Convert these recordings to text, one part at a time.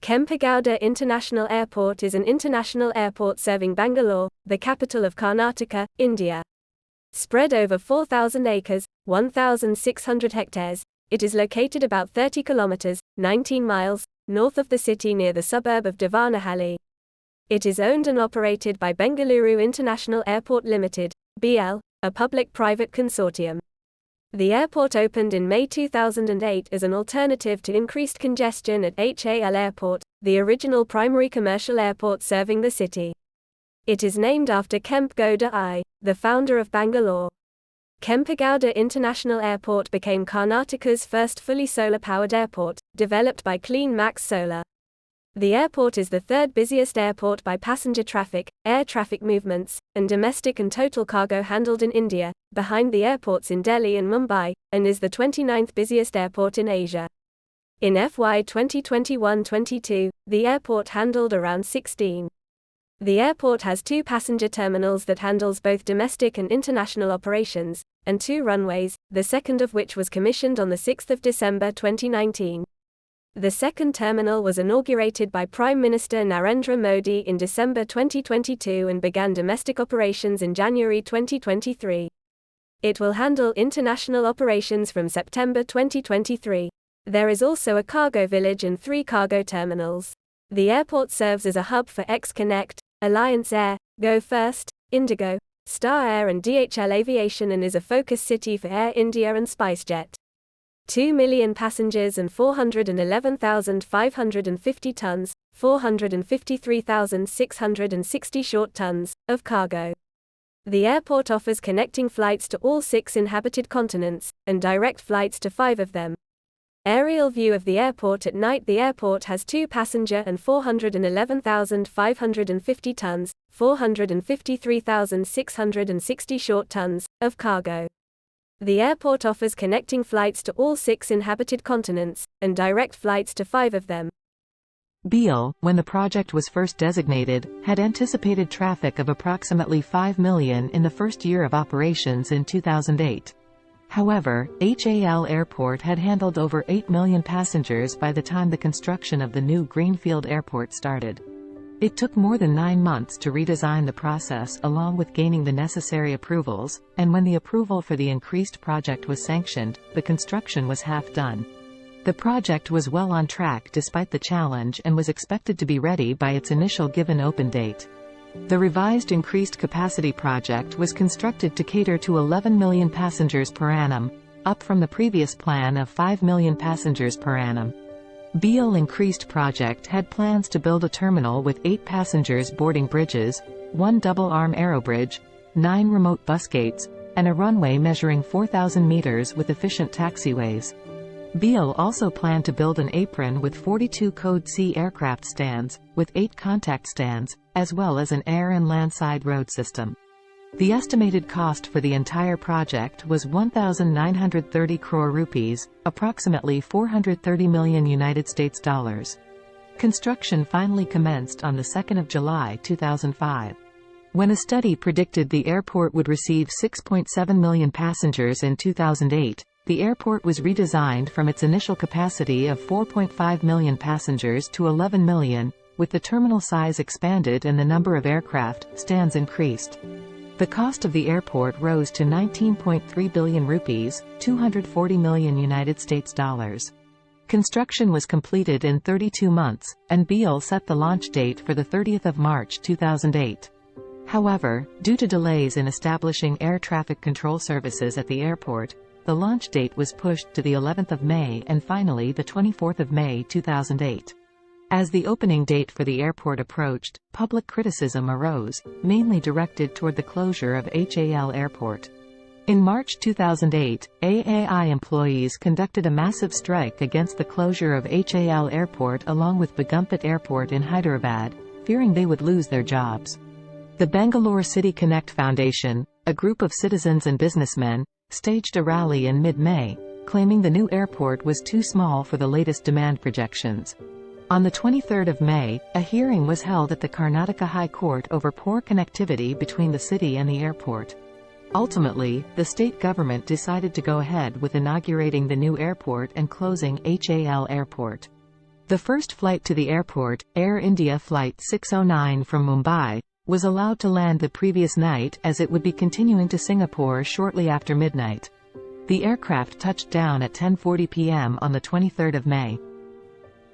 Kempegowda International Airport is an international airport serving Bangalore, the capital of Karnataka, India. Spread over 4,000 acres, 1,600 hectares, it is located about 30 kilometres, 19 miles, north of the city near the suburb of Devanahalli. It is owned and operated by Bengaluru International Airport Limited, BIAL, a public-private consortium. The airport opened in May 2008 as an alternative to increased congestion at HAL Airport, the original primary commercial airport serving the city. It is named after Kempe Gowda I, the founder of Bangalore. Kempegowda International Airport became Karnataka's first fully solar-powered airport, developed by CleanMax Solar. The airport is the third busiest airport by passenger traffic, air traffic movements, and domestic and total cargo handled in India, behind the airports in Delhi and Mumbai, and is the 29th busiest airport in Asia. In FY 2021-22, the airport handled around 16. The airport has two passenger terminals that handles both domestic and international operations, and two runways, the second of which was commissioned on 6 December 2019. The second terminal was inaugurated by Prime Minister Narendra Modi in December 2022 and began domestic operations in January 2023. It will handle international operations from September 2023. There is also a cargo village and 3 cargo terminals. The airport serves as a hub for X-Connect, Alliance Air, Go First, Indigo, Star Air and DHL Aviation and is a focus city for Air India and SpiceJet. 2 million passengers and 411,550 tons, 453,660 short tons, of cargo. The airport offers connecting flights to all 6 inhabited continents, and direct flights to 5 of them. Aerial view of the airport at night. The airport has 2 passenger and 411,550 tons, 453,660 short tons, of cargo. The airport offers connecting flights to all 6 inhabited continents, and direct flights to 5 of them. BIAL, when the project was first designated, had anticipated traffic of approximately 5 million in the first year of operations in 2008. However, HAL Airport had handled over 8 million passengers by the time the construction of the new Greenfield airport started. It took more than 9 months to redesign the process along with gaining the necessary approvals, and when the approval for the increased project was sanctioned, the construction was half done. The project was well on track despite the challenge and was expected to be ready by its initial given open date. The revised increased capacity project was constructed to cater to 11 million passengers per annum, up from the previous plan of 5 million passengers per annum. BIAL increased project had plans to build a terminal with 8 passengers boarding bridges, 1 double-arm aerobridge, 9 remote bus gates, and a runway measuring 4,000 meters with efficient taxiways. BIAL also planned to build an apron with 42 Code C aircraft stands, with 8 contact stands, as well as an air and landside road system. The estimated cost for the entire project was 1,930 crore rupees, approximately 430 million United States dollars. Construction finally commenced on the 2nd of July 2005. When a study predicted the airport would receive 6.7 million passengers in 2008, the airport was redesigned from its initial capacity of 4.5 million passengers to 11 million, with the terminal size expanded and the number of aircraft stands increased. The cost of the airport rose to 19.3 billion rupees, 240 million United States dollars. Construction was completed in 32 months, and BIAL set the launch date for the 30th of March 2008. However, due to delays in establishing air traffic control services at the airport, the launch date was pushed to the 11th of May and finally the 24th of May 2008. As the opening date for the airport approached, public criticism arose, mainly directed toward the closure of HAL Airport. In March 2008, AAI employees conducted a massive strike against the closure of HAL Airport along with Begumpet Airport in Hyderabad, fearing they would lose their jobs. The Bangalore City Connect Foundation, a group of citizens and businessmen, staged a rally in mid-May, claiming the new airport was too small for the latest demand projections. On the 23rd of May, a hearing was held at the Karnataka High Court over poor connectivity between the city and the airport. Ultimately, the state government decided to go ahead with inaugurating the new airport and closing HAL Airport. The first flight to the airport, Air India Flight 609 from Mumbai, was allowed to land the previous night as it would be continuing to Singapore shortly after midnight. The aircraft touched down at 10:40 p.m. on the 23rd of May.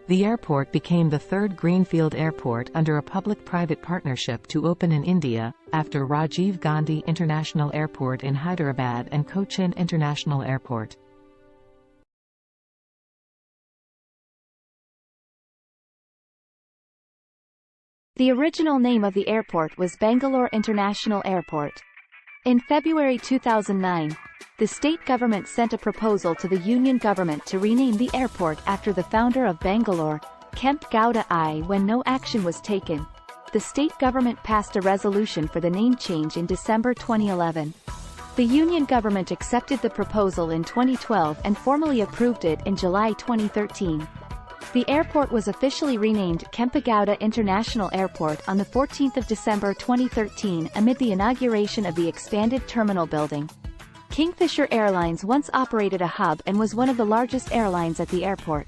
The airport became the third greenfield airport under a public-private partnership to open in India, after Rajiv Gandhi International Airport in Hyderabad and Cochin International Airport. The original name of the airport was Bangalore International Airport. In February 2009, the state government sent a proposal to the union government to rename the airport after the founder of Bangalore, Kempe Gowda I. When no action was taken, the state government passed a resolution for the name change in December 2011. The union government accepted the proposal in 2012 and formally approved it in July 2013. The airport was officially renamed Kempegowda International Airport on the 14th of December 2013 amid the inauguration of the expanded terminal building. Kingfisher Airlines once operated a hub and was one of the largest airlines at the airport.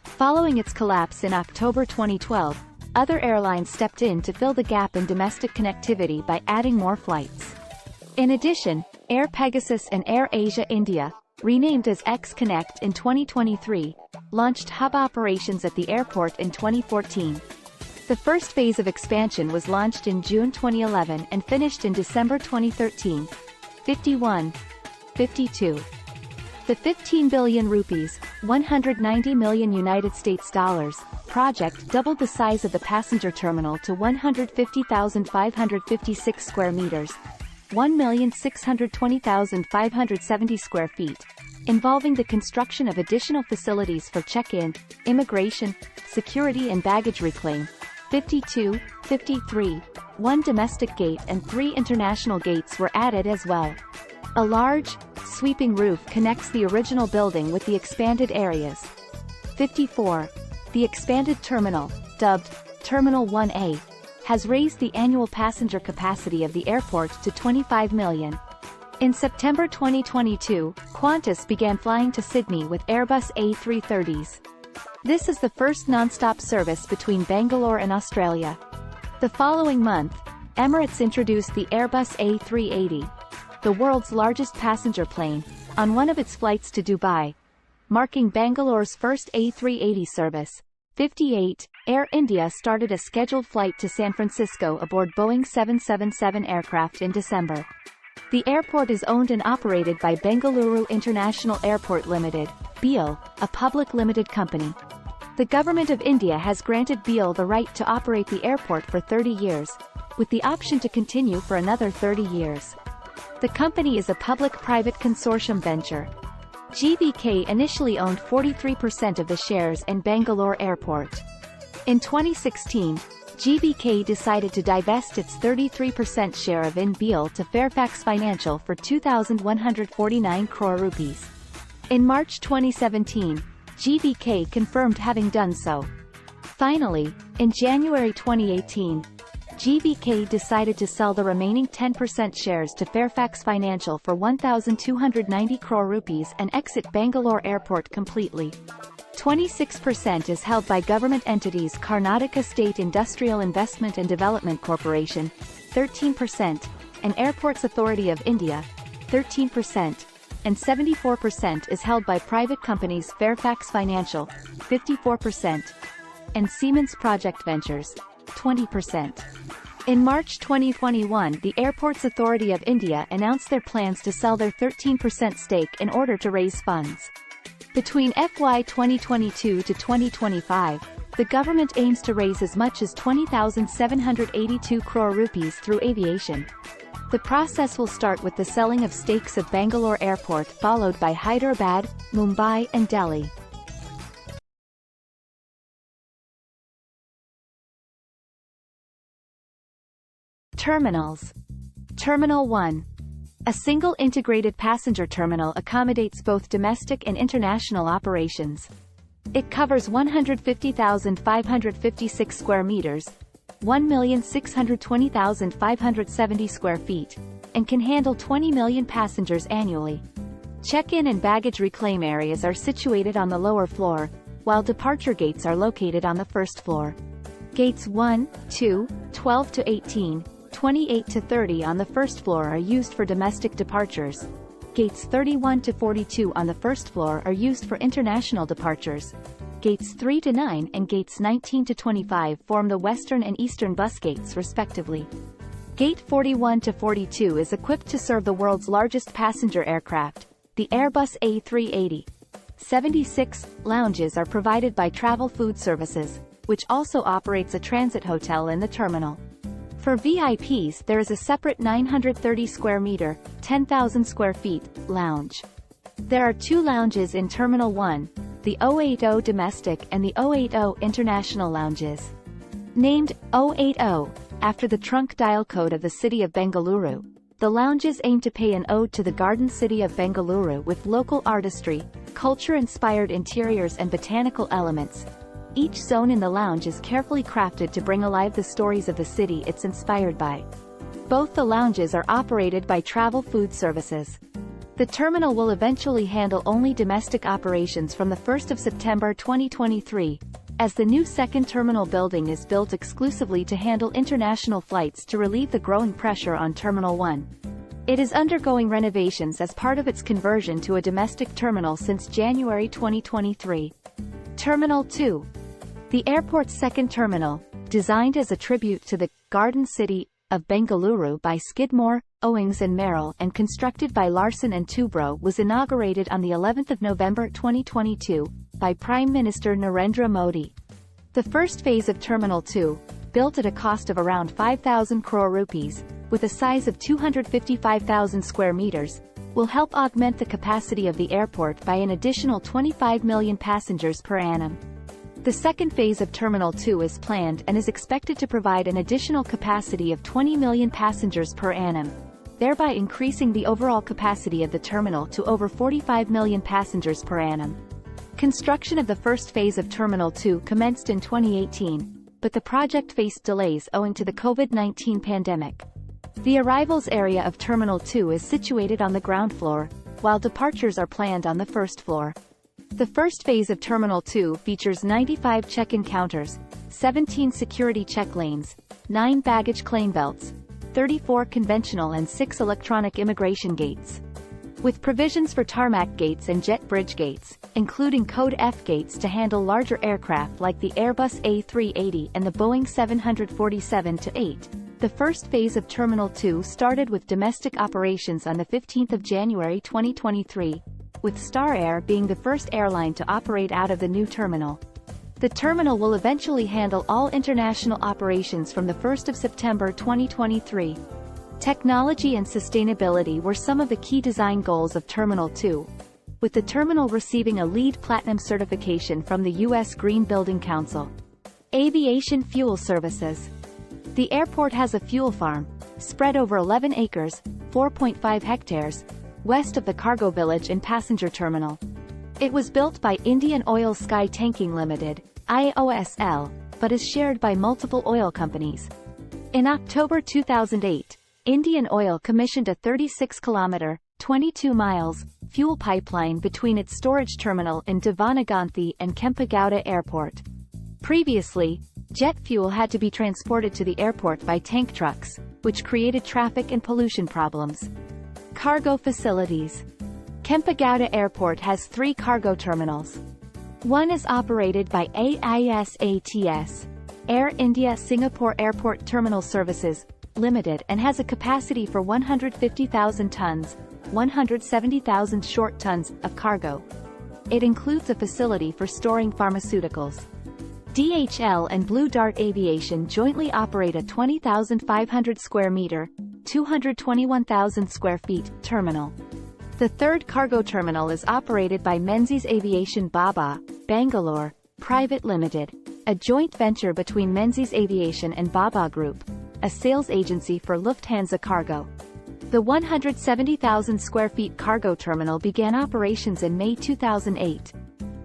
Following its collapse in October 2012, other airlines stepped in to fill the gap in domestic connectivity by adding more flights. In addition, Air Pegasus and Air Asia India, renamed as X-Connect in 2023, launched hub operations at the airport in 2014. The first phase of expansion was launched in June 2011 and finished in December 2013. 52. The 15 billion rupees, 190 million United States dollars, project doubled the size of the passenger terminal to 150,556 square meters, 1,620,570 square feet, involving the construction of additional facilities for check-in, immigration, security and baggage reclaim. 53. One domestic gate and 3 international gates were added as well. A large, sweeping roof connects the original building with the expanded areas. 54. The expanded terminal, dubbed Terminal 1A, has raised the annual passenger capacity of the airport to 25 million. In September 2022, Qantas began flying to Sydney with Airbus A330s. This is the first non-stop service between Bangalore and Australia. The following month, Emirates introduced the Airbus A380, the world's largest passenger plane, on one of its flights to Dubai, marking Bangalore's first A380 service. 58. Air India started a scheduled flight to San Francisco aboard Boeing 777 aircraft in December. The airport is owned and operated by Bengaluru International Airport Limited, BIAL, a public limited company. The Government of India has granted BIAL the right to operate the airport for 30 years, with the option to continue for another 30 years. The company is a public-private consortium venture. GVK initially owned 43% of the shares in Bangalore Airport. In 2016, GVK decided to divest its 33% share of BIAL to Fairfax Financial for 2,149 crore rupees. In March 2017, GVK confirmed having done so. Finally, in January 2018, GVK decided to sell the remaining 10% shares to Fairfax Financial for 1,290 crore rupees and exit Bangalore Airport completely. 26% is held by government entities Karnataka State Industrial Investment and Development Corporation, 13%, and Airports Authority of India, 13%, and 74% is held by private companies Fairfax Financial, 54%, and Siemens Project Ventures, 20%. In March 2021, the Airports Authority of India announced their plans to sell their 13% stake in order to raise funds. Between FY 2022 to 2025, the government aims to raise as much as 20,782 crore rupees through aviation. The process will start with the selling of stakes of Bangalore Airport, followed by Hyderabad, Mumbai and Delhi. Terminals. Terminal 1. A single integrated passenger terminal accommodates both domestic and international operations. It covers 150,556 square meters, 1,620,570 square feet, and can handle 20 million passengers annually. Check-in and baggage reclaim areas are situated on the lower floor, while departure gates are located on the first floor. Gates 1, 2, 12 to 18, 28 to 30 on the first floor are used for domestic departures. Gates 31 to 42 on the first floor are used for international departures. Gates 3 to 9 and gates 19 to 25 form the western and eastern bus gates respectively. Gate 41 to 42 is equipped to serve the world's largest passenger aircraft, the Airbus A380. 76 lounges are provided by Travel Food Services, which also operates a transit hotel in the terminal. For VIPs there is a separate 930 square meter, 10,000 square feet, lounge. There are 2 lounges in Terminal 1, the 080 Domestic and the 080 International lounges. Named 080, after the trunk dial code of the city of Bengaluru, the lounges aim to pay an ode to the garden city of Bengaluru with local artistry, culture-inspired interiors and botanical elements. Each zone in the lounge is carefully crafted to bring alive the stories of the city it's inspired by. Both the lounges are operated by Travel Food Services. The terminal will eventually handle only domestic operations from the 1st of September 2023, as the new second terminal building is built exclusively to handle international flights to relieve the growing pressure on Terminal 1. It is undergoing renovations as part of its conversion to a domestic terminal since January 2023. Terminal 2. The airport's second terminal, designed as a tribute to the Garden City of Bengaluru by Skidmore, Owings and Merrill and constructed by Larsen & Toubro, was inaugurated on the 11th of November 2022 by Prime Minister Narendra Modi. The first phase of Terminal 2, built at a cost of around 5,000 crore rupees, with a size of 255,000 square meters, will help augment the capacity of the airport by an additional 25 million passengers per annum. The second phase of Terminal 2 is planned and is expected to provide an additional capacity of 20 million passengers per annum, thereby increasing the overall capacity of the terminal to over 45 million passengers per annum. Construction of the first phase of Terminal 2 commenced in 2018, but the project faced delays owing to the COVID-19 pandemic. The arrivals area of Terminal 2 is situated on the ground floor, while departures are planned on the first floor. The first phase of Terminal 2 features 95 check-in counters, 17 security check lanes, 9 baggage claim belts, 34 conventional and 6 electronic immigration gates. With provisions for tarmac gates and jet bridge gates, including Code F gates to handle larger aircraft like the Airbus A380 and the Boeing 747-8. The first phase of Terminal 2 started with domestic operations on the 15th of January 2023, with Star Air being the first airline to operate out of the new terminal. The terminal will eventually handle all international operations from the 1st of September 2023. Technology and sustainability were some of the key design goals of Terminal 2, with the terminal receiving a LEED Platinum certification from the U.S. Green Building Council. Aviation fuel services. The airport has a fuel farm, spread over 11 acres, 4.5 hectares, west of the cargo village and passenger terminal. It was built by Indian Oil Sky Tanking Limited, IOSL, but is shared by multiple oil companies. In October 2008, Indian Oil commissioned a 36-kilometer, 22 miles, fuel pipeline between its storage terminal in Devanahalli and Kempe Gowda Airport. Previously, jet fuel had to be transported to the airport by tank trucks, which created traffic and pollution problems. Cargo facilities. Kempe Gowda Airport has 3 cargo terminals. One is operated by AISATS, Air India Singapore Airport Terminal Services Limited, and has a capacity for 150,000 tons, 170,000 short tons, of cargo. It includes a facility for storing pharmaceuticals. DHL and Blue Dart Aviation jointly operate a 20,500 square meter, 221,000 square feet, terminal. The third cargo terminal is operated by Menzies Aviation Baba, Bangalore, Private Limited, a joint venture between Menzies Aviation and Baba Group, a sales agency for Lufthansa Cargo. The 170,000 square feet cargo terminal began operations in May 2008.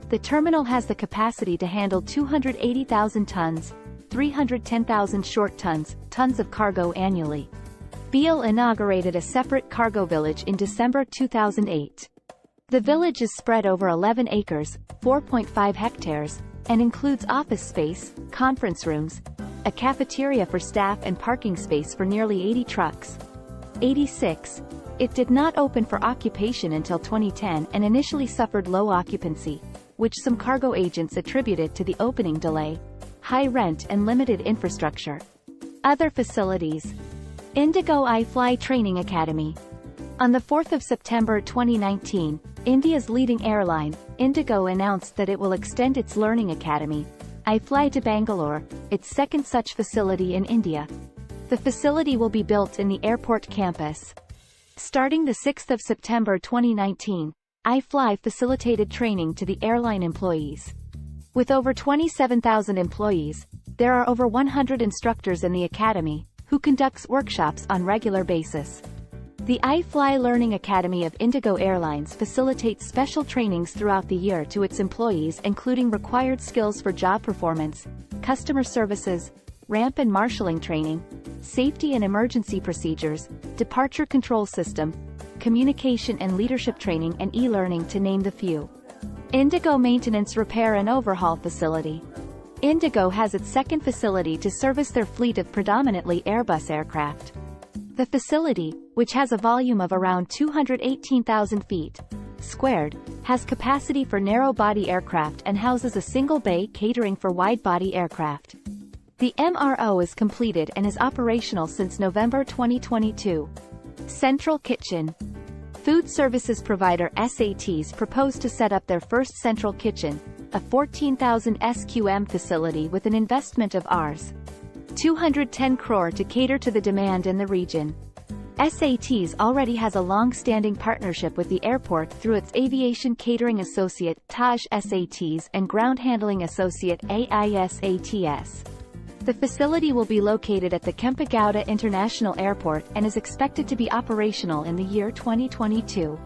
The terminal has the capacity to handle 280,000 tons, 310,000 short tons of cargo annually. BIAL inaugurated a separate cargo village in December 2008. The village is spread over 11 acres, 4.5 hectares, and includes office space, conference rooms, a cafeteria for staff and parking space for nearly 80 trucks. 86. It did not open for occupation until 2010 and initially suffered low occupancy, which some cargo agents attributed to the opening delay, high rent and limited infrastructure. Other facilities. Indigo I Fly Training Academy. On the 4th of September 2019, India's leading airline, Indigo, announced that it will extend its learning academy, I Fly, to Bangalore, its second such facility in India. The facility will be built in the airport campus. Starting the 6th of September 2019, I Fly facilitated training to the airline employees. With over 27,000 employees, there are over 100 instructors in the academy, who conducts workshops on regular basis. The I Fly Learning Academy of Indigo Airlines facilitates special trainings throughout the year to its employees, including required skills for job performance, customer services, ramp and marshalling training, safety and emergency procedures, departure control system, communication and leadership training, and e-learning, to name the few. Indigo Maintenance Repair and Overhaul Facility. Indigo has its second facility to service their fleet of predominantly Airbus aircraft. The facility, which has a volume of around 218,000 feet squared, has capacity for narrow-body aircraft and houses a single bay catering for wide-body aircraft. The MRO is completed and is operational since November 2022. Central Kitchen. Food services provider SATs propose to set up their first central kitchen, a 14,000 SQM facility with an investment of Rs. 210 crore to cater to the demand in the region. SATs already has a long-standing partnership with the airport through its Aviation Catering Associate Taj SATs and Ground Handling Associate AISATS. The facility will be located at the Kempegowda International Airport and is expected to be operational in the year 2022.